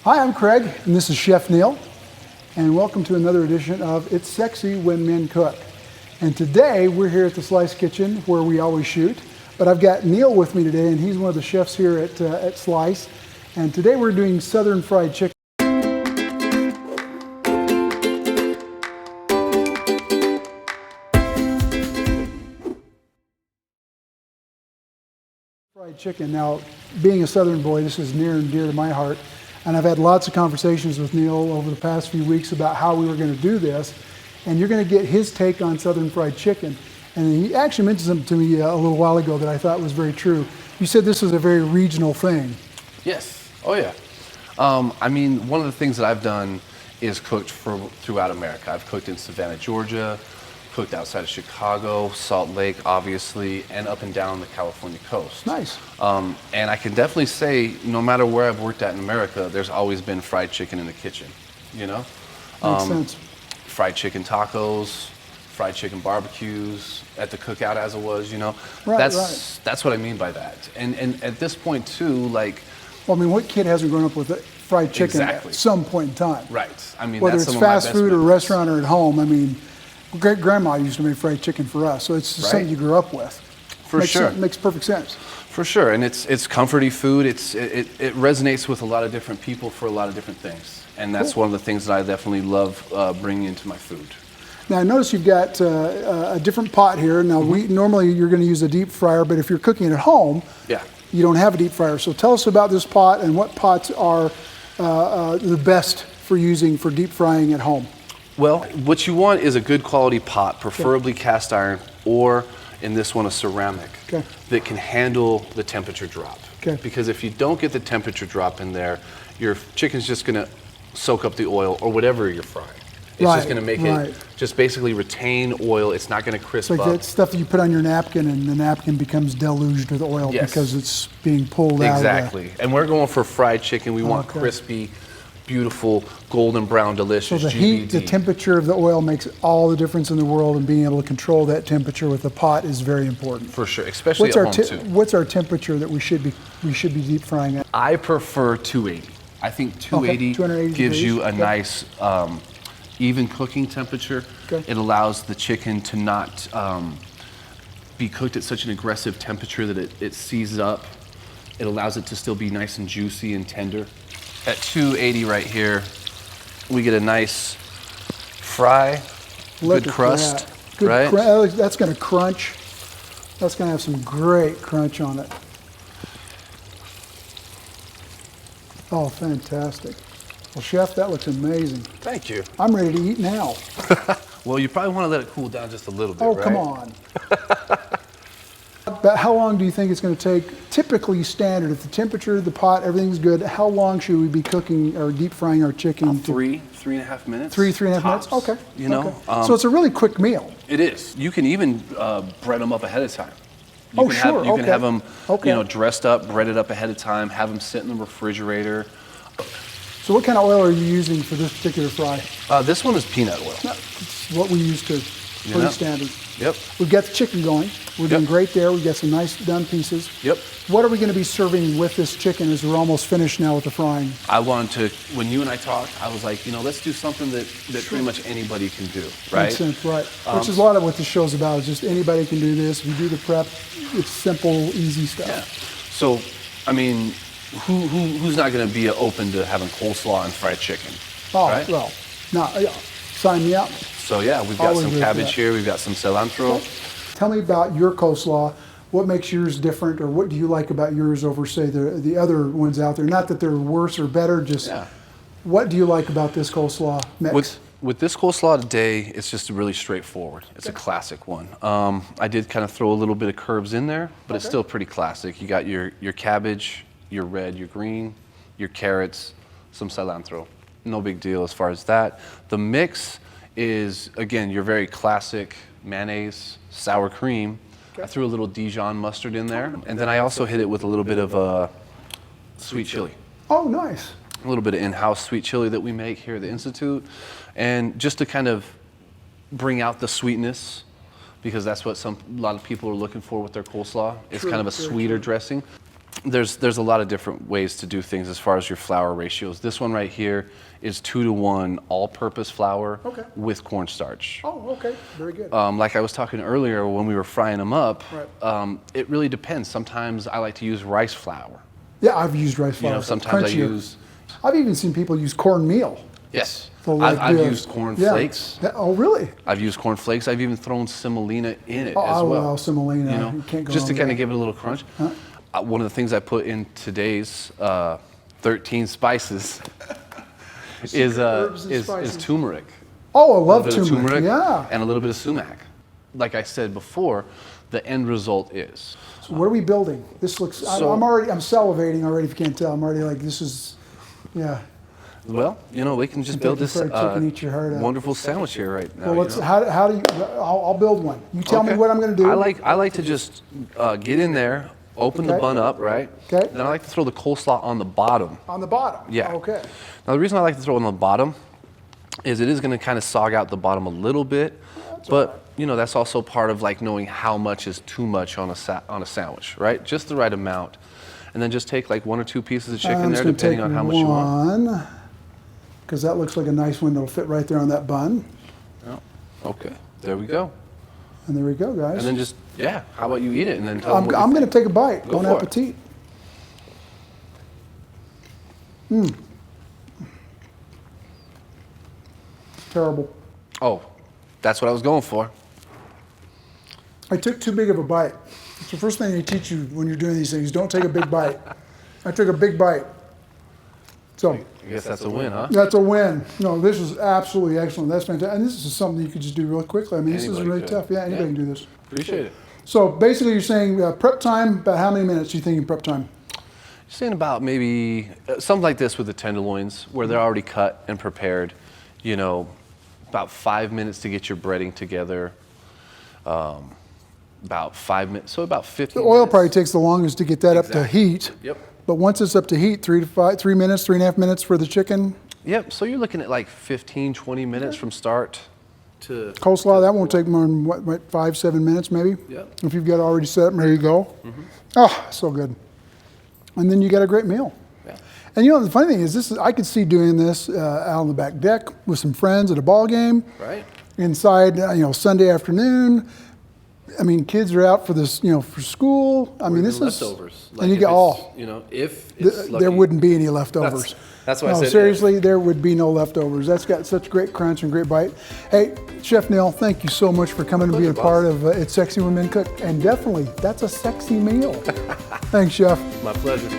Hi, I'm Craig, and this is Chef Neil, and welcome to another edition of It's Sexy When Men Cook. And today we're here at the Slice Kitchen where we always shoot, but I've got Neil with me today, and he's one of the chefs here at Slice. And today we're doing Southern fried chicken. Fried chicken. Now, being a Southern boy, this is near and dear to my heart. And I've had lots of conversations with Neil over the past few weeks about how we were going to do this. And you're going to get his take on Southern fried chicken. And he actually mentioned something to me a little while ago that I thought was very true. You said this was a very regional thing. Yes. Oh, yeah. I mean, one of the things that I've done is cooked throughout America. I've cooked in Savannah, Georgia, cooked outside of Chicago, Salt Lake, obviously, and up and down the California coast. Nice. And I can definitely say, no matter where I've worked at in America, there's always been fried chicken in the kitchen, you know? Makes sense. Fried chicken tacos, fried chicken barbecues, at the cookout as it was, you know? Right, That's what I mean by that. And at this point, too, like... Well, I mean, what kid hasn't grown up with fried chicken Exactly. at some point in time? Right. I mean, whether that's it's some of my fast best food or memories. restaurant or at home, I mean, great-grandma used to make fried chicken for us, so it's something you grew up with. For sure. Makes perfect sense. For sure, and it's comforty food. It resonates with a lot of different people for a lot of different things, and that's one of the things that I definitely love bringing into my food. Now, I notice you've got a different pot here. Now, normally you're going to use a deep fryer, but if you're cooking at home, you don't have a deep fryer. So tell us about this pot and what pots are the best for using for deep frying at home. Well, what you want is a good quality pot, preferably cast iron, or in this one, a ceramic, that can handle the temperature drop. Because if you don't get the temperature drop in there, your chicken's just gonna soak up the oil or whatever you're frying. It's just gonna make it just basically retain oil. It's not gonna crisp up. It's like that stuff that you put on your napkin and the napkin becomes deluged with oil because it's being pulled out. Exactly. And we're going for fried chicken. We want crispy, beautiful, golden brown, delicious. So the heat, the temperature of the oil makes all the difference in the world, and being able to control that temperature with the pot is very important. For sure, especially at home too. What's our temperature that we should be deep frying at? I prefer 280. I think 280 gives you a nice even cooking temperature. It allows the chicken to not be cooked at such an aggressive temperature that it seizes up. It allows it to still be nice and juicy and tender. At 280 right here, we get a nice fry, good crust, right? That's going to crunch. That's going to have some great crunch on it. Oh, fantastic. Well, Chef, that looks amazing. Thank you. I'm ready to eat now. Well, you probably want to let it cool down just a little bit, right? Oh, come on. But how long do you think it's going to take, typically standard, if the temperature of the pot, everything's good, how long should we be cooking or deep frying our chicken? 3.5 minutes. 3.5 minutes? Okay. You know? So it's a really quick meal. It is. You can even bread them up ahead of time. You can have them, dressed up, breaded up ahead of time, have them sit in the refrigerator. So what kind of oil are you using for this particular fry? This one is peanut oil. It's what we use to pretty standard. Yep. We've got the chicken going. We're doing great there. We've got some nice done pieces. Yep. What are we going to be serving with this chicken as we're almost finished now with the frying? I wanted to, when you and I talked, I was like, let's do something that pretty much anybody can do, right? Makes sense, right. Which is a lot of what this show's about, is just anybody can do this. If you do the prep, it's simple, easy stuff. Yeah. So, I mean, who's not going to be open to having coleslaw and fried chicken? Oh, right? well, sign me up. So yeah, we've got some cabbage here, we've got some cilantro. Tell me about your coleslaw. What makes yours different, or what do you like about yours over, say, the other ones out there? Not that they're worse or better, just what do you like about this coleslaw mix? With this coleslaw today, it's just really straightforward. It's a classic one. I did kind of throw a little bit of herbs in there, but it's still pretty classic. You got your cabbage, your red, your green, your carrots, some cilantro. No big deal as far as that. The mix is, again, your very classic mayonnaise, sour cream. I threw a little Dijon mustard in there, and then I also hit it with a little bit of sweet chili. Oh, nice. A little bit of in-house sweet chili that we make here at the Institute, and just to kind of bring out the sweetness, because that's what a lot of people are looking for with their coleslaw. It's kind of a sweeter dressing. there's a lot of different ways to do things as far as your flour ratios. This one right here is 2-to-1 all-purpose flour Okay. with cornstarch. Oh, okay, very good. Like I was talking earlier when we were frying them up, Right. it really depends. Sometimes I like to use rice flour. Yeah, I've used rice flour. You know, sometimes I Crunchier. use. I've even seen people use cornmeal. Yes. So like I've the- used corn yeah. flakes. Yeah, oh, really? I've used corn flakes. I've even thrown semolina in it Oh, as I well. love semolina. You know, You can't go just to wrong kind with of give it a little crunch. One of the things I put in today's 13 spices herbs and is spices. turmeric. Oh, I A love little bit of turmeric. Yeah. and a little bit of sumac. Like I said before, the end result is. So what are we building? This looks. So- I'm salivating already. If you can't tell, I'm already like this is. Yeah. Well, you know, we can just build this Kentucky Fried Chicken, eat your heart out. wonderful sandwich here right now. Well, you let's. know? How do you? I'll build one. You tell me Okay. what I'm going to do. I like to just get in there, open the Okay. bun up, right? Okay. Then I like to throw the coleslaw on the bottom. On the bottom. Yeah. Okay. Now the reason I like to throw it on the bottom is it is going to kind of sog out the bottom a little bit, but you know that's also part of like knowing how much is too much on a sandwich, right? Just the right amount, and then just take like 1 or 2 pieces of chicken I'm there, just gonna depending take on how much you want. one, because that looks like a nice one that'll fit right there on that bun. Yeah. Okay, there we go. And there we go, guys. And then just how about you eat it and then tell them I'm what you going to take a bite. Go Bon for it. appetit. Terrible. Oh, that's what I was going for. I took too big of a bite. It's the first thing they teach you when you're doing these things. Don't take a big bite. I took a big bite. So I guess that's a win, huh? that's a win. No, this is absolutely excellent. That's fantastic. And this is something you could just do real quickly. I mean, this Anybody is really could. tough. Yeah, anybody Yeah. can do this. Appreciate it. So basically you're saying prep time, about how many minutes do you think in prep time? Saying about maybe something like this with the tenderloins, where they're already cut and prepared. You know, about 5 minutes to get your breading together. About 5 minutes, so about 15 The oil minutes. probably takes the longest to get that up to Exactly. heat. Yep. But once it's up to heat, 3 minutes, 3.5 minutes for the chicken. Yep, so you're looking at like 15, 20 minutes from start to... Coleslaw, that won't take more than, what 5, 7 minutes maybe? Yep. If you've got it already set up, there you go. Oh, so good. And then you got a great meal. Yeah. And you know, the funny thing is, I could see doing this out on the back deck with some friends at a ball game. Right. Inside, Sunday afternoon. I mean, kids are out for this, for school. I mean, this is leftovers. and you if get it's, all. if it's lucky. There wouldn't be any leftovers. That's why I No, said if. seriously, there would be no leftovers. That's got such great crunch and great bite. Hey, Chef Neil, thank you so much for coming and being a pleasure, part of It's Sexy When Men Cook. And definitely, that's a sexy meal. Thanks, Chef. My pleasure.